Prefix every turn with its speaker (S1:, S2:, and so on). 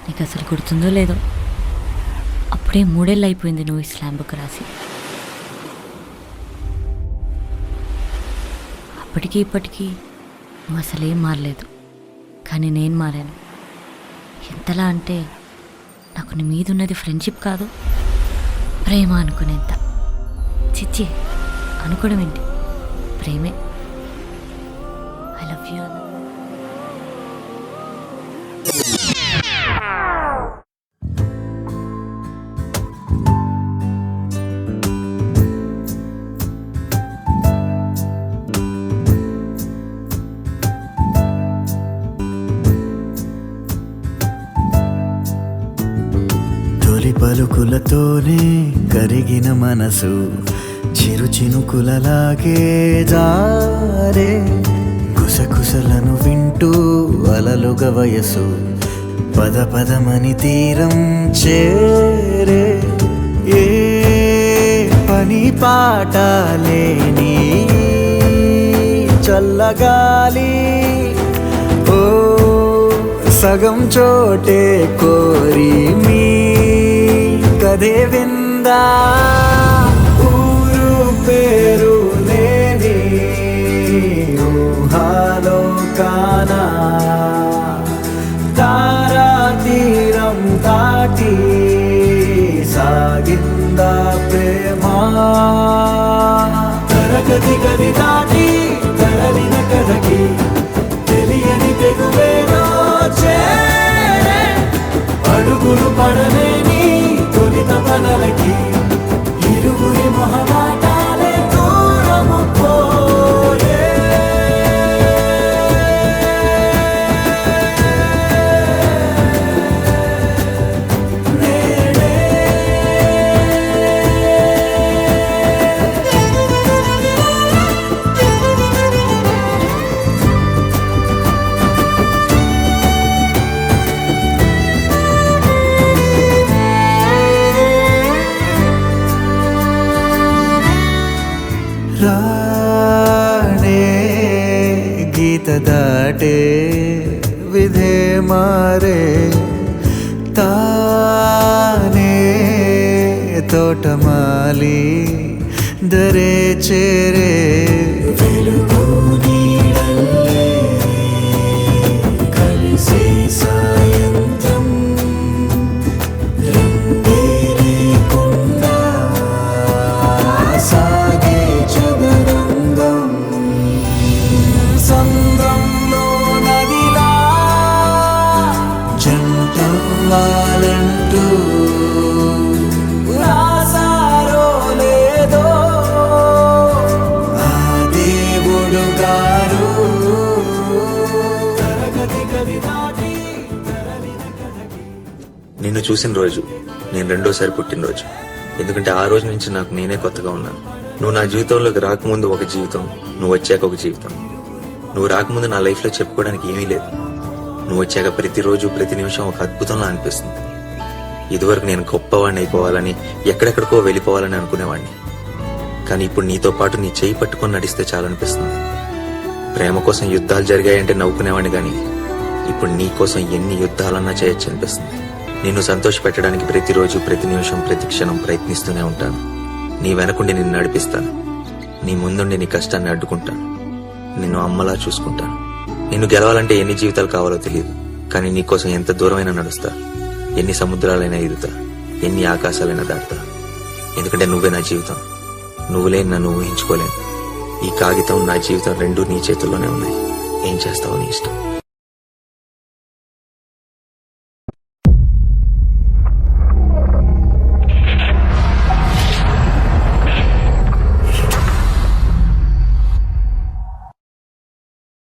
S1: నీకు అసలు గుర్తుందో లేదో, అప్పుడే 3 ఏళ్ళు అయిపోయింది నువ్వు ఈ స్లామ్ బుక్ రాసి. అప్పటికి ఇప్పటికీ నువ్వు అసలు ఏం మారలేదు, కానీ నేను మారాను. ఎంతలా అంటే నాకు నీ మీద ఉన్నది ఫ్రెండ్షిప్ కాదు, ప్రేమ అనుకునేంత. చిచ్చి, అనుకోవడం ఏంటి, ప్రేమే. I love you.
S2: తొలి పలుకులతోనే కరిగిన మనసు చిరు చినుకులలాగే జారే, కుసకుసలను వింటూ అలలుగా వయసు పద పదమని తీరం చేరే. ఏ పని పాట లేని చల్లగాలి ఓ సగం చోటే కోరి మీ కదే విందా. ఊరు పేరు లేని ఊహాలో కానా తారా తీరం దాటి సాగిందా ప్రేమ. తరగతి గది దాటి తరలిన కథకి తెలియని తెగువేలో చేరే, అడుగులు పడలేని తొలిత పనలకి ఇరుగురి మొహమాటాలే దూరము పోయే. రాణే గీత దాటే విధే మారే, తానే తోటమాలి దరే చేరే. వెలుగు నీడల్లే కలిసి సాయంత్రం రంగే లేకుండా సాగే చదరంగం. సంద్రంలో నదిలా జంటవ్వాలంటూ రాసారో లేదో ఆ దేవుడు గారు. తరగతి గది దాటి తరలిన కథకి.
S3: నిన్ను చూసిన రోజు నేను రెండోసారి పుట్టినరోజు. ఎందుకంటే ఆ రోజు నుంచి నాకు నేనే కొత్తగా ఉన్నాను. నువ్వు నా జీవితంలోకి రాకముందు ఒక జీవితం, నువ్వు వచ్చాక ఒక జీవితం. నువ్వు రాకముందు నా లైఫ్లో చెప్పుకోవడానికి ఏమీ లేదు. నువ్వు వచ్చాక ప్రతిరోజు ప్రతి నిమిషం ఒక అద్భుతంలా అనిపిస్తుంది. ఇదివరకు నేను గొప్పవాడిని అయిపోవాలని, ఎక్కడెక్కడికో వెళ్ళిపోవాలని అనుకునేవాడిని. కానీ ఇప్పుడు నీతో పాటు నీ చేయి పట్టుకొని నడిస్తే చాలనిపిస్తుంది. ప్రేమ కోసం యుద్ధాలు జరిగాయంటే నవ్వుకునేవాడిని, కానీ ఇప్పుడు నీ కోసం ఎన్ని యుద్ధాలన్నా చేయొచ్చు అనిపిస్తుంది. నిన్ను సంతోష పెట్టడానికి ప్రతిరోజు ప్రతి నిమిషం ప్రతి క్షణం ప్రయత్నిస్తూనే ఉంటాను. నీ వెనకుండి నిన్ను నడిపిస్తాను, నీ ముందుండి నీ కష్టాన్ని అడ్డుకుంటాను, నిన్ను అమ్మలా చూసుకుంటాను. నిన్ను గెలవాలంటే ఎన్ని జీవితాలు కావాలో తెలియదు, కానీ నీకోసం ఎంత దూరమైనా నడుస్తా, ఎన్ని సముద్రాలైనా ఈదుతా, ఎన్ని ఆకాశాలైనా దాటుతా. ఎందుకంటే నువ్వే నా జీవితం. నువ్వు లేని నన్ను ఊహించుకోలేను. ఈ కాగితం నా జీవితం రెండూ నీ చేతుల్లోనే ఉన్నాయి. ఏం చేస్తావో నీ ఇష్టం.